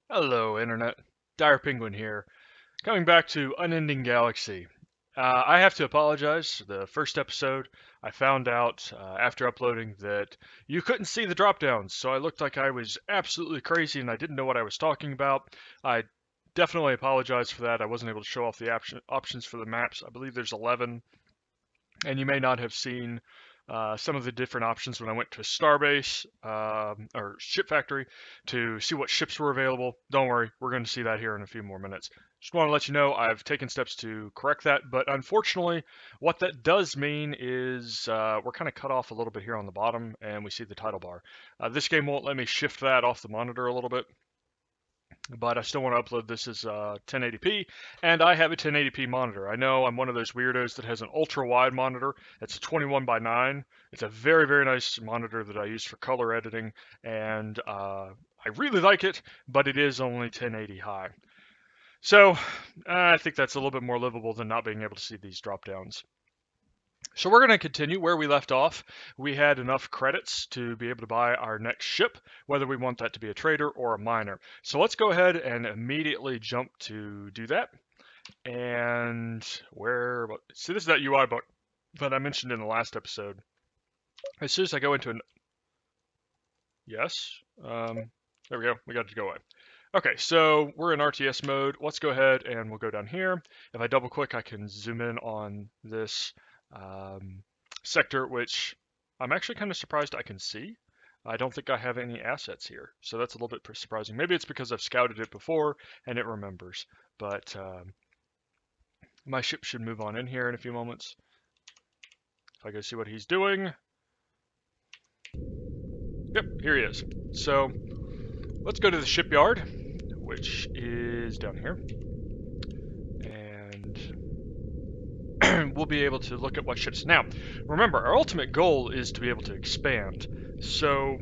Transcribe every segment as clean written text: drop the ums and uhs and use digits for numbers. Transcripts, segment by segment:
Hello, Internet. Dire Penguin here, coming back to Unending Galaxy. I have to apologize. The first episode, I found out after uploading that you couldn't see the drop downs, so I looked like I was absolutely crazy and I didn't know what I was talking about. I definitely apologize for that. I wasn't able to show off the options for the maps. I believe there's 11, and you may not have seen some of the different options when I went to Starbase or Ship Factory to see what ships were available. Don't worry, we're going to see that here in a few more minutes. Just want to let you know I've taken steps to correct that, but unfortunately, what that does mean is we're kind of cut off a little bit here on the bottom, and we see the title bar. This game won't let me shift that off the monitor a little bit, but I still want to upload this as 1080p, and I have a 1080p monitor. I know I'm one of those weirdos that has an ultra wide monitor. It's a 21 by 9. It's a very, very nice monitor that I use for color editing, and I really like it, but it is only 1080 high. So I think that's a little bit more livable than not being able to see these drop downs. So we're going to continue where we left off. We had enough credits to be able to buy our next ship, whether we want that to be a trader or a miner. So let's go ahead and immediately jump to do that. And where, see, this is that UI book that I mentioned in the last episode. As soon as I go into an, yes, there we go, we got it to go away. Okay, so we're in RTS mode. Let's go ahead and we'll go down here. If I double click, I can zoom in on this sector, which I'm actually kind of surprised I can see. I don't think I have any assets here, so that's a little bit surprising. Maybe it's because I've scouted it before and it remembers, but my ship should move on in here in a few moments. If I go see what he's doing. Yep, here he is. So let's go to the shipyard, which is down here. And we'll be able to look at what ships. Now, remember, our ultimate goal is to be able to expand. So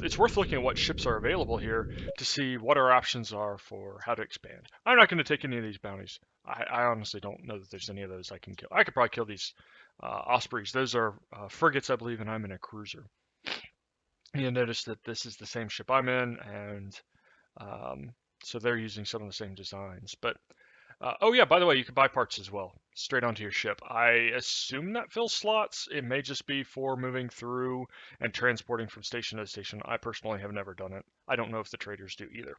it's worth looking at what ships are available here to see what our options are for how to expand. I'm not going to take any of these bounties. I honestly don't know that there's any of those I can kill. I could probably kill these Ospreys. Those are frigates, I believe, and I'm in a cruiser. You'll notice that this is the same ship I'm in, and so they're using some of the same designs. But oh yeah, by the way, you can buy parts as well, straight onto your ship. I assume that fills slots. It may just be for moving through and transporting from station to station. I personally have never done it. I don't know if the traders do either.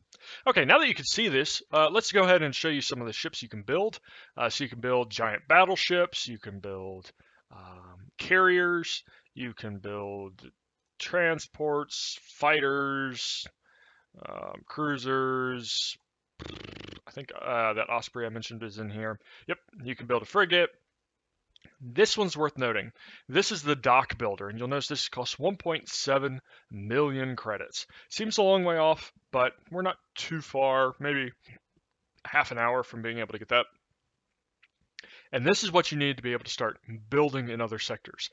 Okay, now that you can see this, let's go ahead and show you some of the ships you can build. So you can build giant battleships, you can build carriers, you can build transports, fighters, cruisers. I think that Osprey I mentioned is in here. Yep, you can build a frigate. This one's worth noting. This is the dock builder, and you'll notice this costs 1.7 million credits. Seems a long way off, but we're not too far, maybe half an hour from being able to get that. And this is what you need to be able to start building in other sectors.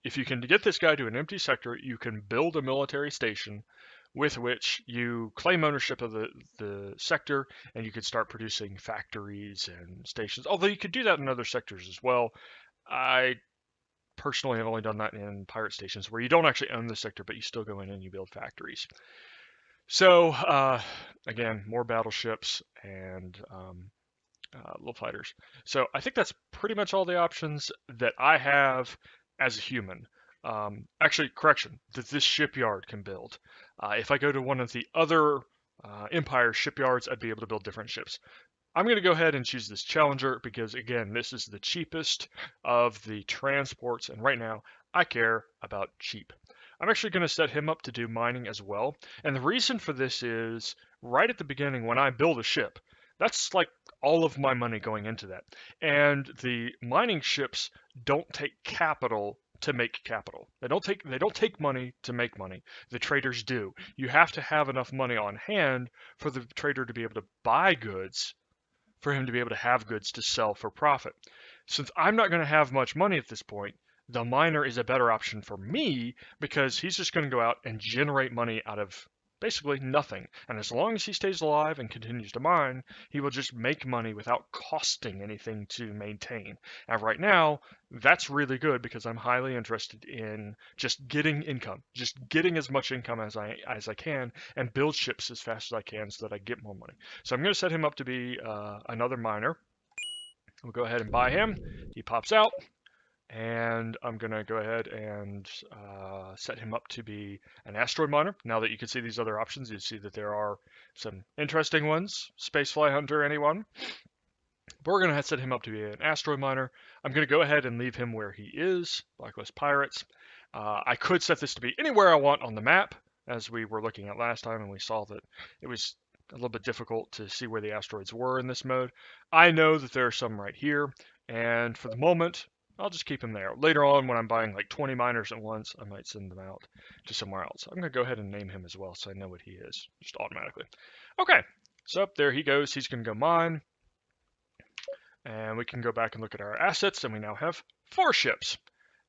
If you can get this guy to an empty sector, you can build a military station with which you claim ownership of the sector, and you could start producing factories and stations. Although you could do that in other sectors as well. I personally have only done that in pirate stations where you don't actually own the sector, but you still go in and you build factories. So again, more battleships and little fighters. So I think that's pretty much all the options that I have as a human. Actually, correction, that this shipyard can build. If I go to one of the other Empire shipyards, I'd be able to build different ships. I'm going to go ahead and choose this Challenger because, again, this is the cheapest of the transports, and right now I care about cheap. I'm actually going to set him up to do mining as well, and the reason for this is right at the beginning when I build a ship, that's like all of my money going into that. And the mining ships don't take capital to make capital. They don't take money to make money. The traders do. You have to have enough money on hand for the trader to be able to buy goods, for him to be able to have goods to sell for profit. Since I'm not going to have much money at this point, the miner is a better option for me because he's just going to go out and generate money out of basically nothing. And as long as he stays alive and continues to mine, he will just make money without costing anything to maintain. And right now, that's really good because I'm highly interested in just getting income, just getting as much income as I can, and build ships as fast as I can so that I get more money. So I'm going to set him up to be another miner. We'll go ahead and buy him. He pops out. And I'm going to go ahead and set him up to be an asteroid miner. Now that you can see these other options, you see that there are some interesting ones. Spacefly Hunter, anyone. But we're going to set him up to be an asteroid miner. I'm going to go ahead and leave him where he is, Blacklist Pirates. I could set this to be anywhere I want on the map, as we were looking at last time, and we saw that it was a little bit difficult to see where the asteroids were in this mode. I know that there are some right here, and for the moment, I'll just keep him there. Later on, when I'm buying like 20 miners at once, I might send them out to somewhere else. I'm going to go ahead and name him as well so I know what he is, just automatically. Okay, so there he goes. He's going to go mine. And we can go back and look at our assets, and we now have 4 ships.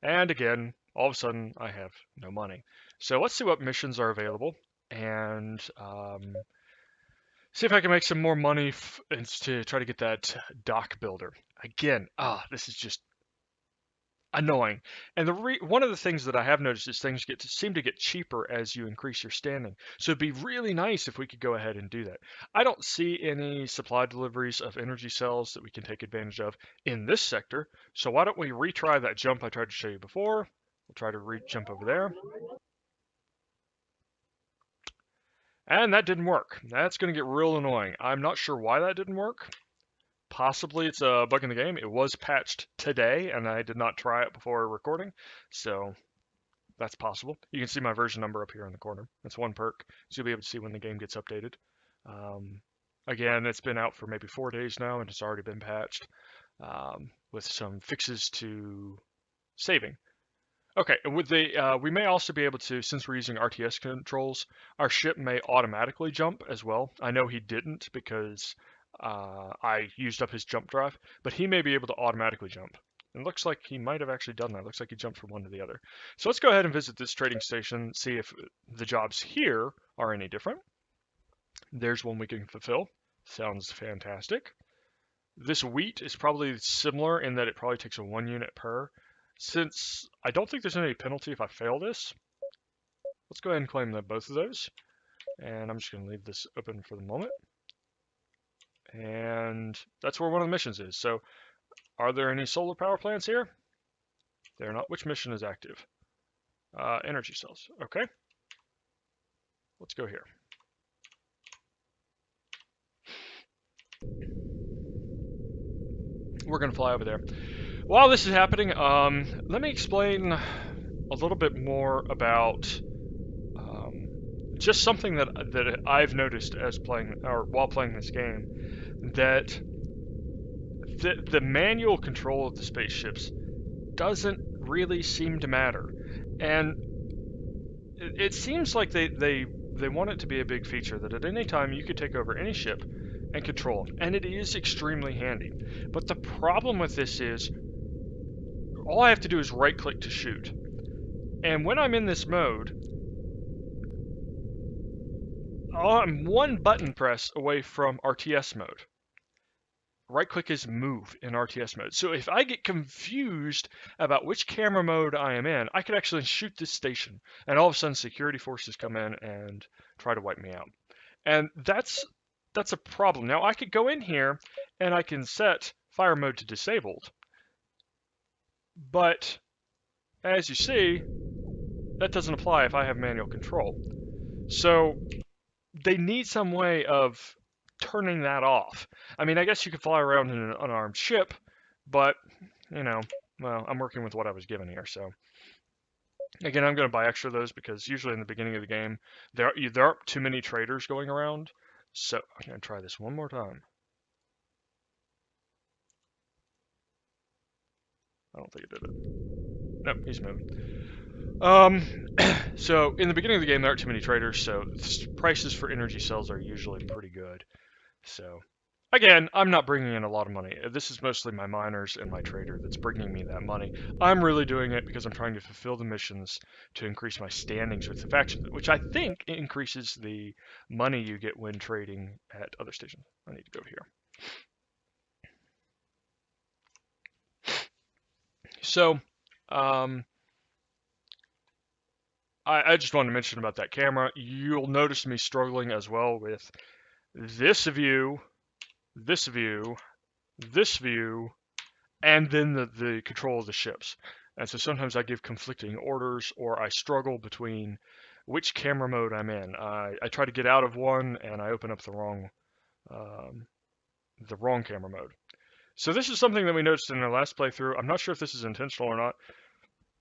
And again, all of a sudden, I have no money. So let's see what missions are available, and see if I can make some more money to try to get that dock builder. Again, this is just annoying. And one of the things that I have noticed is things seem to get cheaper as you increase your standing. So it'd be really nice if we could go ahead and do that. I don't see any supply deliveries of energy cells that we can take advantage of in this sector. So why don't we retry that jump I tried to show you before? We'll try to jump over there. And that didn't work. That's going to get real annoying. I'm not sure why that didn't work. Possibly it's a bug in the game. It was patched today, and I did not try it before recording, so that's possible. You can see my version number up here in the corner. That's one perk, so you'll be able to see when the game gets updated. Again, it's been out for maybe 4 days now, and it's already been patched with some fixes to saving. Okay, and with we may also be able to, since we're using RTS controls, our ship may automatically jump as well. I know he didn't because I used up his jump drive, but he may be able to automatically jump. It looks like he might have actually done that. It looks like he jumped from one to the other. So let's go ahead and visit this trading station, see if the jobs here are any different. There's one we can fulfill. Sounds fantastic. This wheat is probably similar in that it probably takes a 1 unit per. Since I don't think there's any penalty if I fail this, let's go ahead and claim both of those. And I'm just going to leave this open for the moment. And that's where one of the missions is. So are there any solar power plants here? They're not. Which mission is active? Energy cells. Okay. Let's go here. We're going to fly over there. While this is happening, let me explain a little bit more about just something that I've noticed as while playing this game, that the manual control of the spaceships doesn't really seem to matter, and it seems like they want it to be a big feature that at any time you could take over any ship and control, and it is extremely handy. But the problem with this is all I have to do is right click to shoot, and when I'm in this mode, I'm one button press away from RTS mode. Right click is move in RTS mode. So if I get confused about which camera mode I am in, I could actually shoot this station, and all of a sudden security forces come in and try to wipe me out. And that's a problem. Now I could go in here and I can set fire mode to disabled, but as you see, that doesn't apply if I have manual control. So they need some way of turning that off. I mean, I guess you could fly around in an unarmed ship, but, well, I'm working with what I was given here, so. Again, I'm going to buy extra of those because usually in the beginning of the game, there aren't too many traders going around. So I'm going to try this one more time. I don't think it did it. Nope, he's moving. So in the beginning of the game, there aren't too many traders, so prices for energy cells are usually pretty good. So Again, I'm not bringing in a lot of money. This is mostly my miners and my trader that's bringing me that money. I'm really doing it because I'm trying to fulfill the missions to increase my standings with the faction, which I think increases the money you get when trading at other stations. I need to go here. So, I just wanted to mention about that camera. You'll notice me struggling as well with this view, this view, this view, and then the control of the ships. And so sometimes I give conflicting orders, or I struggle between which camera mode I'm in. I try to get out of one, and I open up the wrong camera mode. So this is something that we noticed in our last playthrough. I'm not sure if this is intentional or not.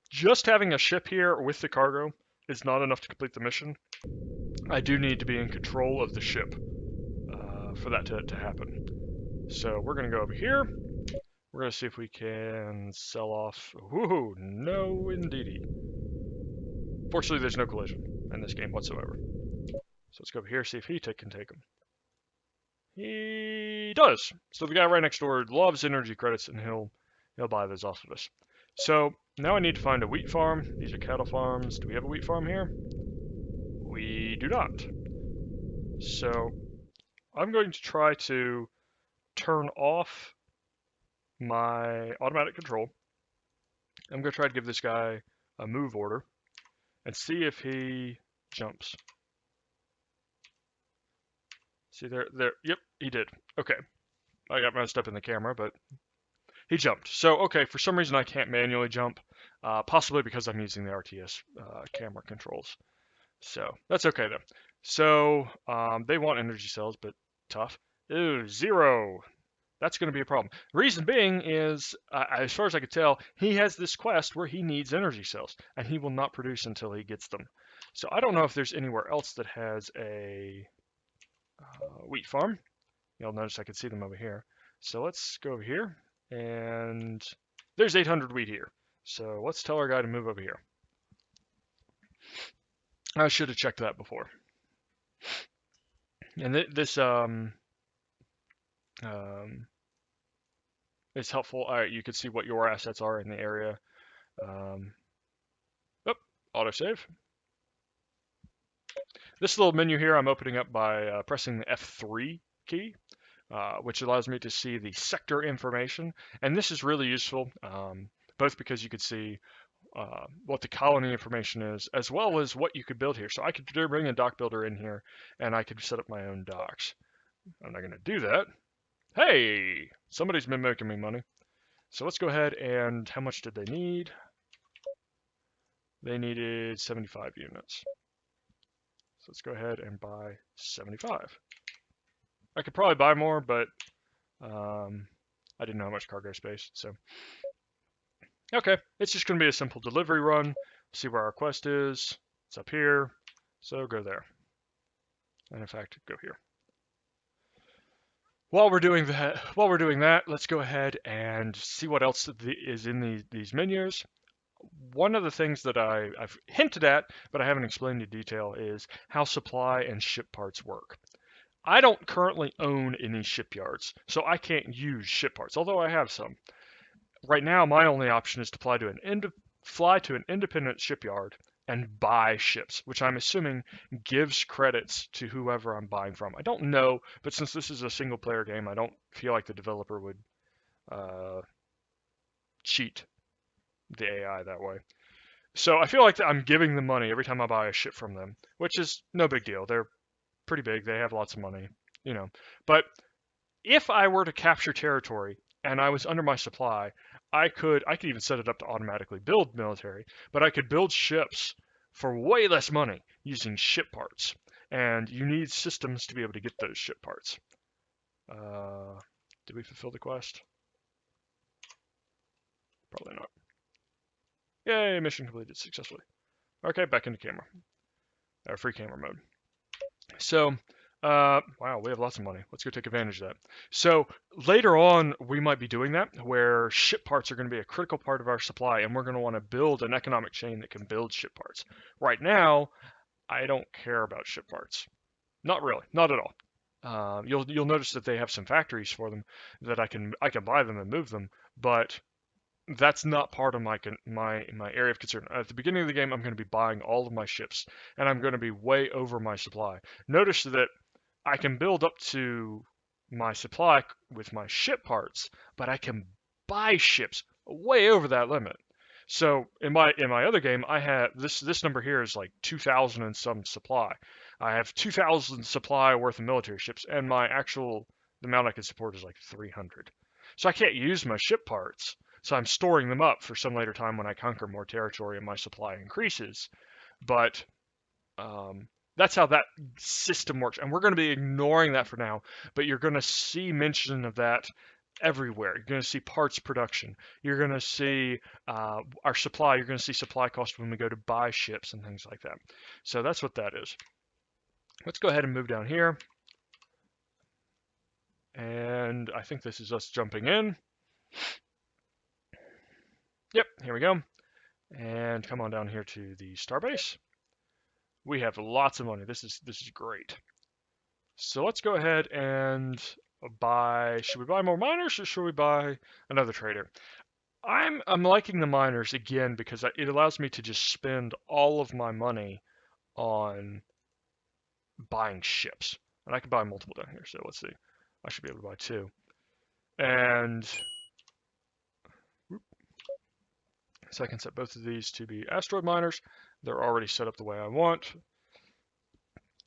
Just having a ship here with the cargo is not enough to complete the mission. I do need to be in control of the ship for that to happen. So we're going to go over here. We're going to see if we can sell off. Woohoo! No, indeedy. Fortunately, there's no collision in this game whatsoever. So let's go over here, see if he can take them. He does. So the guy right next door loves energy credits, and he'll buy those off of us. So now I need to find a wheat farm. These are cattle farms. Do we have a wheat farm here? We do not. So I'm going to try to turn off my automatic control. I'm going to try to give this guy a move order and see if he jumps. See there, yep, he did. Okay, I got messed up in the camera, but he jumped. So, okay, for some reason I can't manually jump, possibly because I'm using the RTS camera controls. So, that's okay though. So, they want energy cells, but tough. Ooh, 0. That's going to be a problem. Reason being is, as far as I could tell, he has this quest where he needs energy cells, and he will not produce until he gets them. So I don't know if there's anywhere else that has a wheat farm. You'll notice I can see them over here. So let's go over here, and there's 800 wheat here. So let's tell our guy to move over here. I should have checked that before. And this is helpful. All right, you can see what your assets are in the area. Oh, autosave. This little menu here I'm opening up by pressing the F3 key, which allows me to see the sector information. And this is really useful, both because you could see what the colony information is, as well as what you could build here. So I could bring a dock builder in here, and I could set up my own docks. I'm not going to do that. Hey, somebody's been making me money. So let's go ahead and how much did they need? They needed 75 units. So let's go ahead and buy 75. I could probably buy more, but I didn't know how much cargo space. So, okay, it's just going to be a simple delivery run. See where our quest is. It's up here. So go there. And in fact, go here. While we're doing that, let's go ahead and see what else is in these menus. One of the things that I've hinted at, but I haven't explained in detail, is how supply and ship parts work. I don't currently own any shipyards, so I can't use ship parts, although I have some. Right now, my only option is to fly to an independent shipyard and buy ships, which I'm assuming gives credits to whoever I'm buying from. I don't know, but since this is a single player game, I don't feel like the developer would cheat the AI that way. So I feel like I'm giving them money every time I buy a ship from them, which is no big deal. They're pretty big. They have lots of money, you know. But if I were to capture territory and I was under my supply, I could even set it up to automatically build military, but I could build ships for way less money using ship parts. And you need systems to be able to get those ship parts. Did we fulfill the quest? Probably not. Yay, mission completed successfully. Okay, back into camera. Free camera mode. So, wow, we have lots of money. Let's go take advantage of that. So later on, we might be doing that, where ship parts are going to be a critical part of our supply, and we're going to want to build an economic chain that can build ship parts. Right now, I don't care about ship parts. Not really, not at all. You'll notice that they have some factories for them that I can buy them and move them, but that's not part of my area of concern. At the beginning of the game, I'm going to be buying all of my ships, and I'm going to be way over my supply. Notice that I can build up to my supply with my ship parts, but I can buy ships way over that limit. So in my other game, I have this number here is like 2,000 and some supply. I have 2,000 supply worth of military ships, and my actual the amount I can support is like 300. So I can't use my ship parts. So I'm storing them up for some later time when I conquer more territory and my supply increases. But that's how that system works, and we're going to be ignoring that for now. But you're going to see mention of that everywhere. You're going to see parts production. You're going to see our supply. You're going to see supply cost when we go to buy ships and things like that. So that's what that is. Let's go ahead and move down here. And I think this is us jumping in. Yep, here we go. And come on down here to the starbase. We have lots of money. This is great. So let's go ahead and buy. Should we buy more miners or should we buy another trader? I'm liking the miners again because it allows me to just spend all of my money on buying ships, and I can buy multiple down here. So let's see. I should be able to buy 2. And so I can set both of these to be asteroid miners. They're already set up the way I want.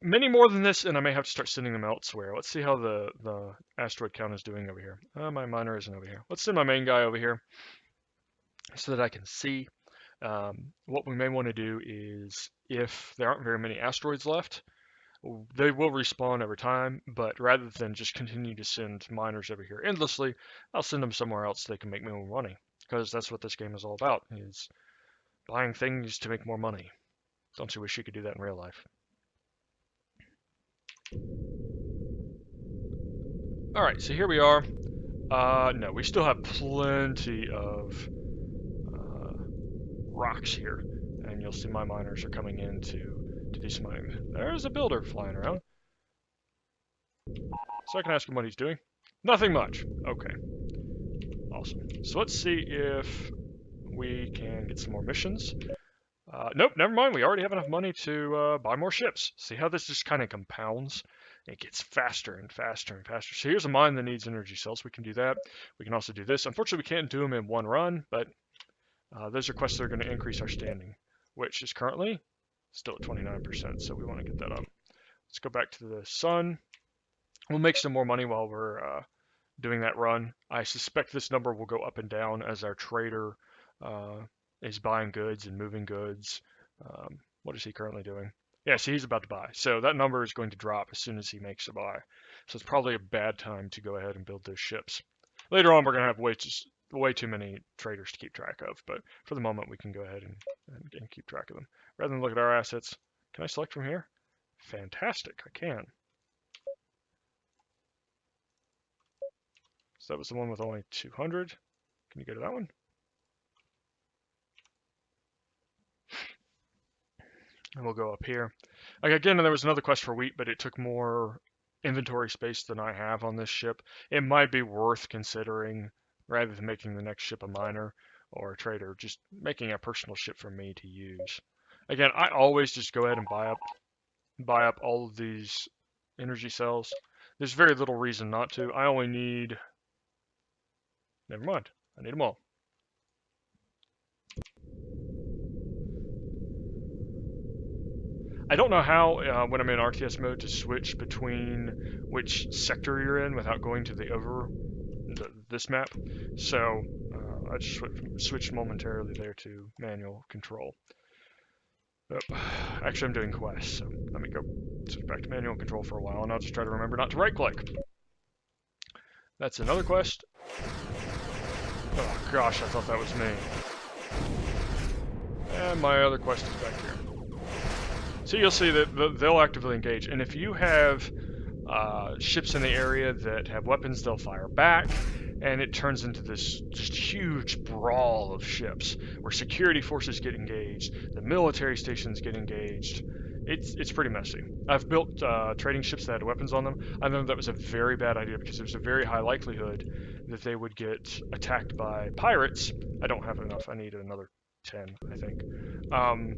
Many more than this, and I may have to start sending them elsewhere. Let's see how the asteroid count is doing over here. My miner isn't over here. Let's send my main guy over here so that I can see. What we may want to do is, if there aren't very many asteroids left, they will respawn over time, but rather than just continue to send miners over here endlessly, I'll send them somewhere else so they can make me more money, because that's what this game is all about, is buying things to make more money. Don't you wish you could do that in real life? Alright, so here we are. No, we still have plenty of rocks here, and you'll see my miners are coming in to do some mining. There's a builder flying around. So I can ask him what he's doing. Nothing much. Okay. Awesome. So let's see if we can get some more missions. Nope, never mind. We already have enough money to buy more ships. See how this just kind of compounds? It gets faster and faster and faster. So here's a mine that needs energy cells. We can do that. We can also do this. Unfortunately, we can't do them in one run, but those are quests that are going to increase our standing, which is currently still at 29%, so we want to get that up. Let's go back to the sun. We'll make some more money while we're doing that run. I suspect this number will go up and down as our trader is buying goods and moving goods. What is he currently doing? Yeah, see, he's about to buy. So that number is going to drop as soon as he makes a buy. So it's probably a bad time to go ahead and build those ships. Later on, we're going to have way too many traders to keep track of, but for the moment, we can go ahead and keep track of them. Rather than look at our assets, can I select from here? Fantastic, I can. So that was the one with only 200. Can you go to that one? And we'll go up here. Again, there was another quest for wheat, but it took more inventory space than I have on this ship. It might be worth considering, rather than making the next ship a miner or a trader, just making a personal ship for me to use. Again, I always just go ahead and buy up all of these energy cells. There's very little reason not to. I only need... Never mind. I need them all. I don't know how, when I'm in RTS mode, to switch between which sector you're in without going to this map. So I just switched momentarily there to manual control. Actually, I'm doing quests, so let me go switch back to manual control for a while, and I'll just try to remember not to right-click. That's another quest. Oh gosh, I thought that was me. And my other quest is back here. So you'll see that they'll actively engage, and if you have ships in the area that have weapons, they'll fire back, and it turns into this just huge brawl of ships where security forces get engaged, the military stations get engaged. it's pretty messy. I've built trading ships that had weapons on them. I know that was a very bad idea because there's a very high likelihood that they would get attacked by pirates. I don't have enough. I need another 10, I think. Um,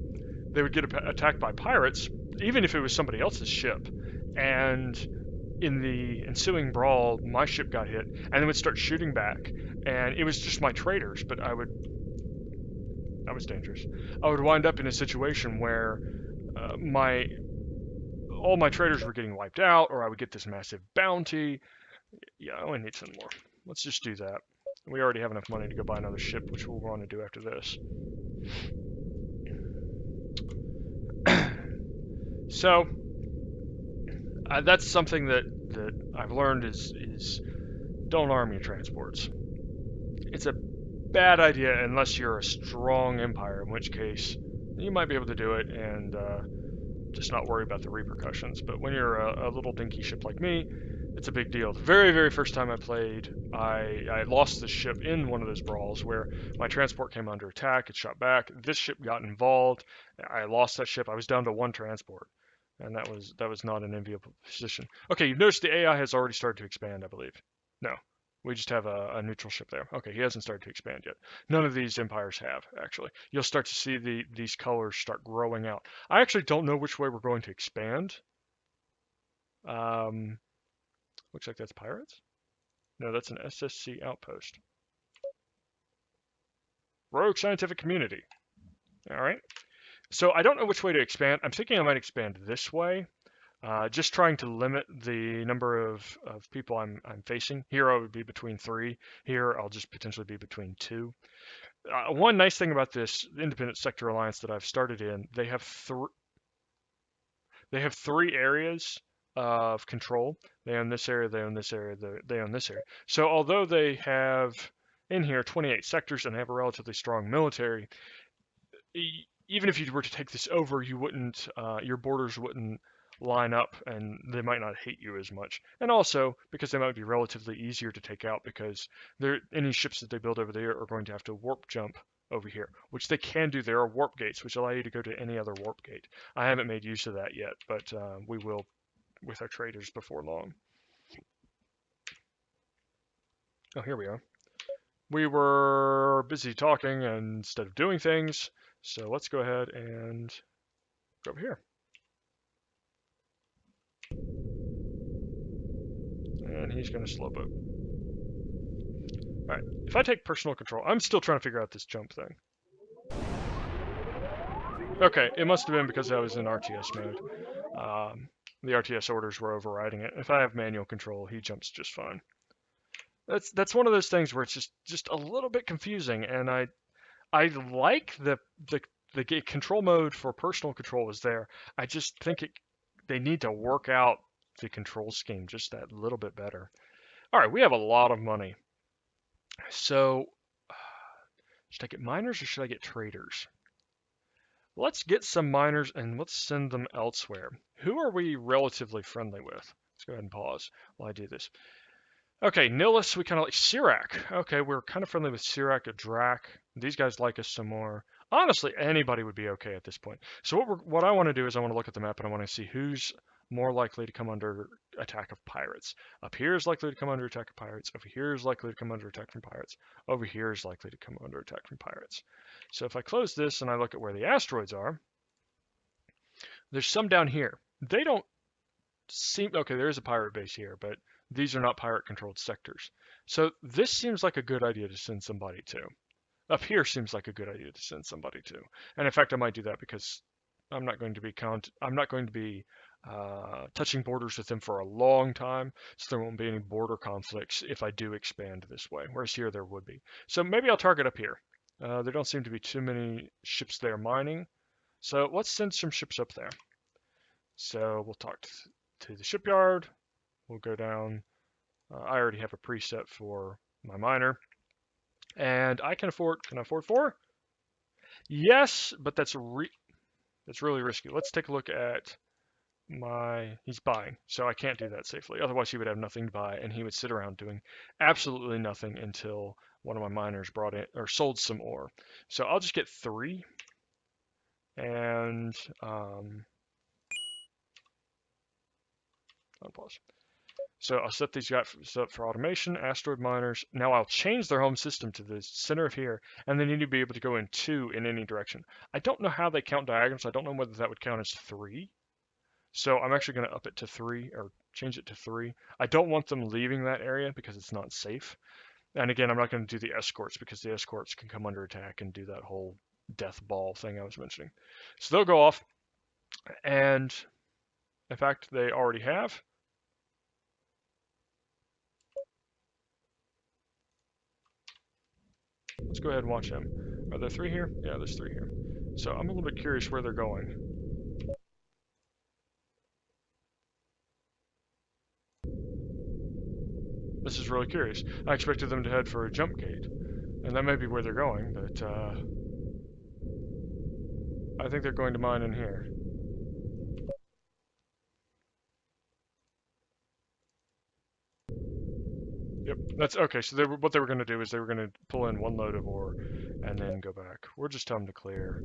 they would get attacked by pirates, even if it was somebody else's ship. And in the ensuing brawl, my ship got hit, and they would start shooting back. And it was just my traders, but that was dangerous. I would wind up in a situation where my all my traders were getting wiped out, or I would get this massive bounty. Yeah, I only need some more. Let's just do that. We already have enough money to go buy another ship, which we'll want to do after this. So that's something that I've learned is don't arm your transports. It's a bad idea unless you're a strong empire, in which case you might be able to do it and just not worry about the repercussions. But when you're a little dinky ship like me, it's a big deal. The very, very first time I played, I lost the ship in one of those brawls where my transport came under attack. It shot back. This ship got involved. I lost that ship. I was down to one transport, and that was not an enviable position. Okay, you've noticed the AI has already started to expand, I believe. No, we just have a neutral ship there. Okay, he hasn't started to expand yet. None of these empires have, actually. You'll start to see these colors start growing out. I actually don't know which way we're going to expand. Um, Looks like that's pirates. No, that's an SSC outpost. Rogue Scientific Community. All right. So I don't know which way to expand. I'm thinking I might expand this way. Just trying to limit the number of people I'm facing. Here I would be between 3. Here I'll just potentially be between 2. One nice thing about this independent sector alliance that I've started in, they have 3 areas of control. They own this area, they own this area, they own this area. So although they have in here 28 sectors and they have a relatively strong military, even if you were to take this over, you wouldn't, your borders wouldn't line up and they might not hate you as much. And also because they might be relatively easier to take out because any ships that they build over there are going to have to warp jump over here, which they can do. There are warp gates, which allow you to go to any other warp gate. I haven't made use of that yet, but we will with our traders before long. Oh, here we are. We were busy talking instead of doing things, so let's go ahead and go over here. And he's going to slow boat. Alright, if I take personal control, I'm still trying to figure out this jump thing. Okay, it must have been because I was in RTS mode. The RTS orders were overriding it. If I have manual control, he jumps just fine. That's one of those things where it's just a little bit confusing, and I like the control mode for personal control is there. I just think they need to work out the control scheme just that little bit better. All right, we have a lot of money. So should I get miners or should I get traders? Let's get some miners and let's send them elsewhere. Who are we relatively friendly with? Let's go ahead and pause while I do this. Okay, Nihilus, we kind of like Sirac. Okay, we're kind of friendly with Sirac, a Drac. These guys like us some more. Honestly, anybody would be okay at this point. So what I want to do is I want to look at the map and I want to see who's more likely to come under attack of pirates. Up here is likely to come under attack of pirates. Over here is likely to come under attack from pirates. Over here is likely to come under attack from pirates. So if I close this and I look at where the asteroids are, there's some down here. They don't seem okay. There is a pirate base here, but these are not pirate-controlled sectors. So this seems like a good idea to send somebody to. Up here seems like a good idea to send somebody to. And in fact, I might do that because I'm not going to be touching borders with them for a long time, so there won't be any border conflicts if I do expand this way. Whereas here there would be. So maybe I'll target up here. There don't seem to be too many ships there mining, so let's send some ships up there. So we'll talk to the shipyard. We'll go down. I already have a preset for my miner. And I can I afford 4? Yes, but that's really risky. Let's take a look at he's buying, so I can't do that safely. Otherwise he would have nothing to buy and he would sit around doing absolutely nothing until one of my miners brought in or sold some ore. So I'll just get 3. And Unpause. So I'll set these guys up for automation, asteroid miners. Now I'll change their home system to the center of here, and they need to be able to go in 2 in any direction. I don't know how they count diagonals. I don't know whether that would count as 3. So I'm actually going to up it to 3, or change it to 3. I don't want them leaving that area because it's not safe. And again, I'm not going to do the escorts because the escorts can come under attack and do that whole death ball thing I was mentioning. So they'll go off, and in fact, they already have. Let's go ahead and watch them. Are there 3 here? Yeah, there's 3 here. So I'm a little bit curious where they're going. This is really curious. I expected them to head for a jump gate, and that may be where they're going, but I think they're going to mine in here. Yep, that's okay. So what they were going to do is they were going to pull in 1 load of ore and then go back. We'll just tell them to clear,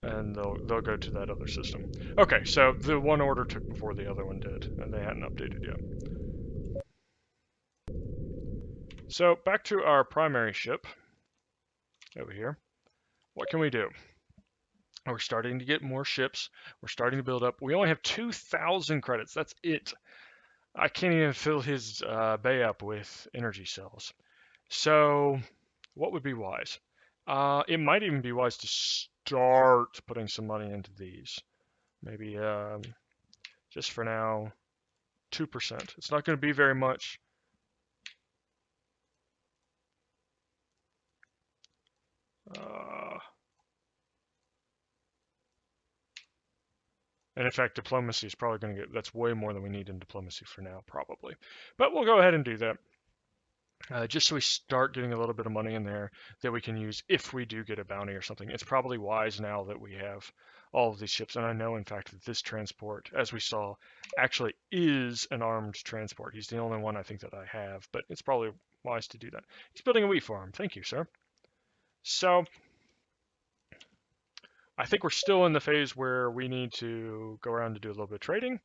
and they'll go to that other system. Okay, so the one order took before the other one did, and they hadn't updated yet. So back to our primary ship over here. What can we do? We're starting to get more ships. We're starting to build up. We only have 2,000 credits. That's it. I can't even fill his bay up with energy cells. So what would be wise? It might even be wise to start putting some money into these. Maybe just for now, 2%. It's not going to be very much. And in fact, diplomacy is probably going to that's way more than we need in diplomacy for now, probably. But we'll go ahead and do that. Just so we start getting a little bit of money in there that we can use if we do get a bounty or something. It's probably wise now that we have all of these ships. And I know, in fact, that this transport, as we saw, actually is an armed transport. He's the only one I think that I have, but it's probably wise to do that. He's building a wheat farm. Thank you, sir. So I think we're still in the phase where we need to go around to do a little bit of trading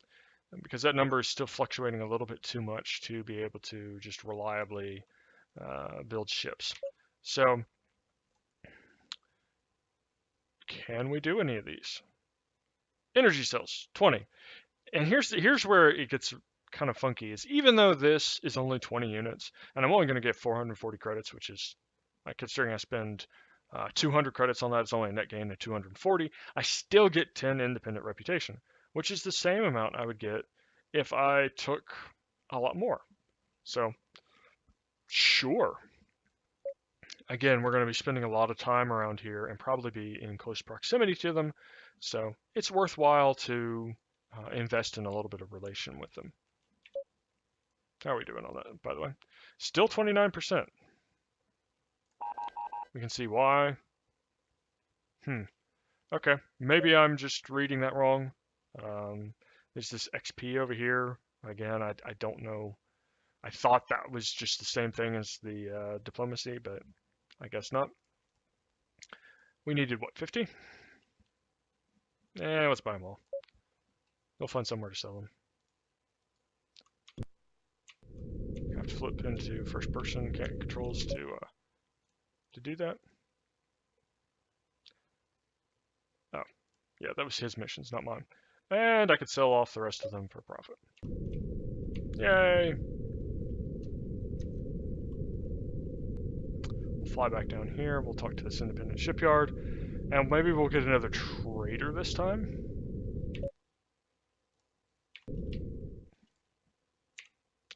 because that number is still fluctuating a little bit too much to be able to just reliably build ships. So can we do any of these? Energy cells, 20. And here's where it gets kind of funky is even though this is only 20 units, and I'm only going to get 440 credits, which is, considering I spend 200 credits on that, it's only a net gain of 240, I still get 10 independent reputation, which is the same amount I would get if I took a lot more. So, sure. Again, we're going to be spending a lot of time around here and probably be in close proximity to them, so it's worthwhile to invest in a little bit of relation with them. How are we doing on that, by the way? Still 29%. We can see why. Okay, maybe I'm just reading that wrong. There's this XP over here. Again, I don't know. I thought that was just the same thing as the diplomacy, but I guess not. We needed, what, 50? Let's buy them all. We'll find somewhere to sell them. Have to flip into first person controls to do that. Oh, yeah, that was his missions, not mine. And I could sell off the rest of them for profit. Yay! We'll fly back down here. We'll talk to this independent shipyard. And maybe we'll get another trader this time.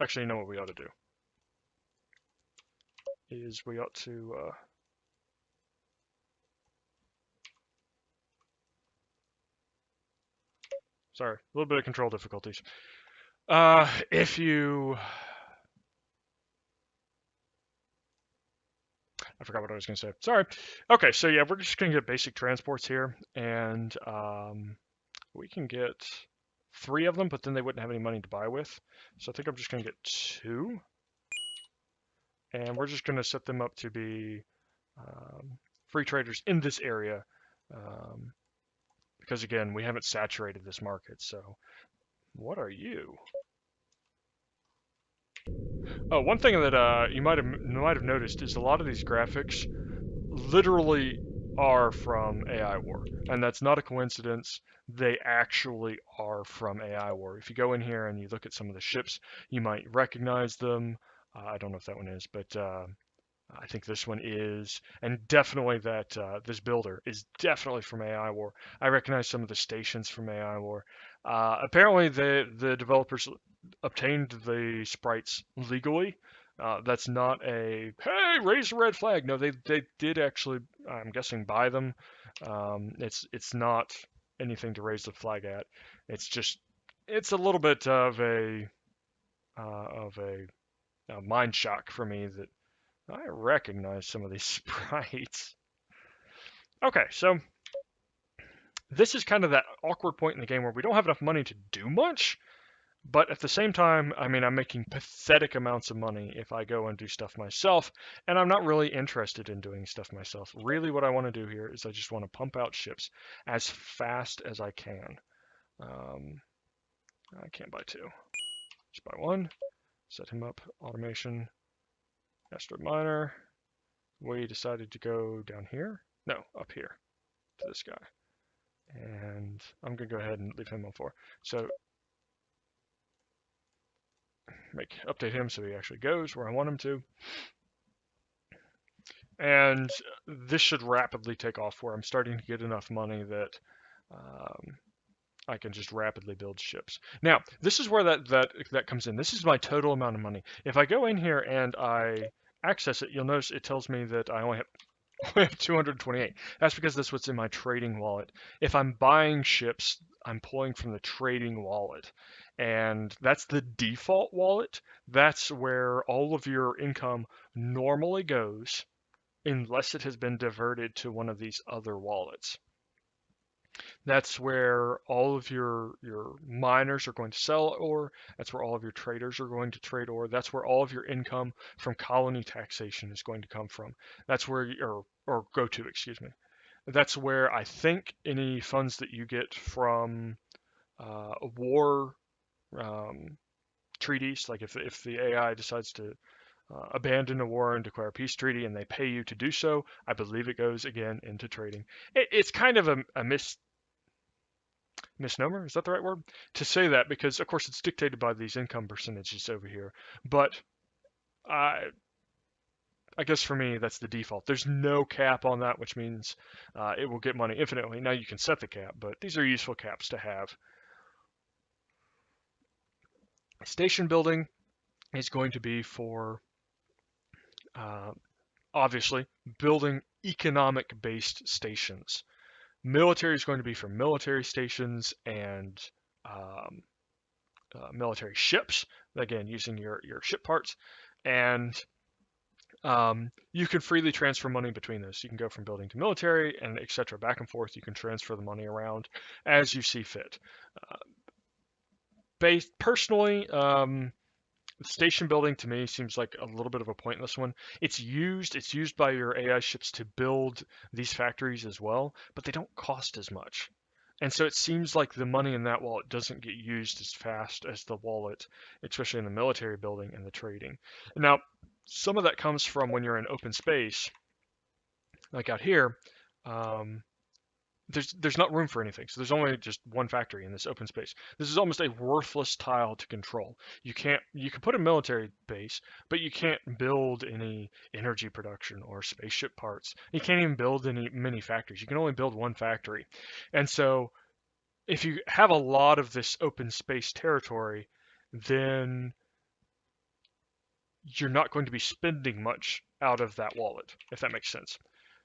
Actually, you know what we ought to do? Is we ought to... Sorry, a little bit of control difficulties. If you... I forgot what I was going to say. Sorry. Okay, so yeah, we're just going to get basic transports here, and we can get 3 of them, but then they wouldn't have any money to buy with. So I think I'm just going to get 2. And we're just going to set them up to be free traders in this area. Because again, we haven't saturated this market, so What are you? Oh, one thing that you might have noticed is a lot of these graphics literally are from AI War, and that's not a coincidence. They actually are from AI War. If you go in here and you look at some of the ships, you might recognize them. I don't know if that one is, but I think this one is, and definitely that this builder is definitely from AI War. I recognize some of the stations from AI War. Apparently, the developers obtained the sprites legally. That's not a hey, raise a red flag. No, they did actually, I'm guessing, buy them. It's not anything to raise the flag at. It's just it's a little bit of a mind shock for me that I recognize some of these sprites. Okay, so this is kind of that awkward point in the game where we don't have enough money to do much, but at the same time, I mean, I'm making pathetic amounts of money if I go and do stuff myself, and I'm not really interested in doing stuff myself. Really, what I want to do here is I just want to pump out ships as fast as I can. Um, I can't buy two. Just buy one. Set him up. Automation. Asteroid miner. We decided to go down here. No, up here to this guy. And I'm going to go ahead and leave him on 4. So update him so he actually goes where I want him to. And this should rapidly take off where I'm starting to get enough money that I can just rapidly build ships. Now, this is where that comes in. This is my total amount of money. If I go in here and I access it, you'll notice it tells me that I only have 228. That's because that's what's in my trading wallet. If I'm buying ships, I'm pulling from the trading wallet. And that's the default wallet. That's where all of your income normally goes, unless it has been diverted to one of these other wallets. That's where all of your miners are going to sell ore. That's where all of your traders are going to trade ore. That's where all of your income from colony taxation is going to come from. That's where or go to, excuse me. That's where I think any funds that you get from war treaties, like if the AI decides to abandon a war and declare a peace treaty and they pay you to do so, I believe it goes again into trading. It's kind of a misnomer, is that the right word? To say that because, of course, it's dictated by these income percentages over here. But I, I guess for me, that's the default. There's no cap on that, which means it will get money infinitely. Now you can set the cap, but these are useful caps to have. Station building is going to be for, uh, obviously, building economic-based stations. Military is going to be for military stations and um, military ships, again, using your ship parts. And you can freely transfer money between those. You can go from building to military and etc. back and forth. You can transfer the money around as you see fit. Uh, personally, station building to me seems like a little bit of a pointless one. It's used by your AI ships to build these factories as well, but they don't cost as much. And so it seems like the money in that wallet doesn't get used as fast as the wallet, especially in the military building and the trading. Now, some of that comes from when you're in open space, like out here. Um, there's not room for anything. So there's only just one factory in this open space. This is almost a worthless tile to control. You can put a military base, but you can't build any energy production or spaceship parts. You can't even build any mini factories. You can only build one factory. And so if you have a lot of this open space territory, then you're not going to be spending much out of that wallet, if that makes sense.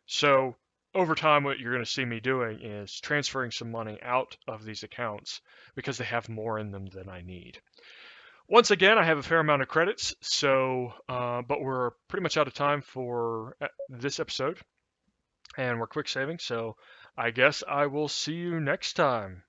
So over time, what you're going to see me doing is transferring some money out of these accounts because they have more in them than I need. Once again, I have a fair amount of credits, so but we're pretty much out of time for this episode, and we're quick saving. So I guess I will see you next time.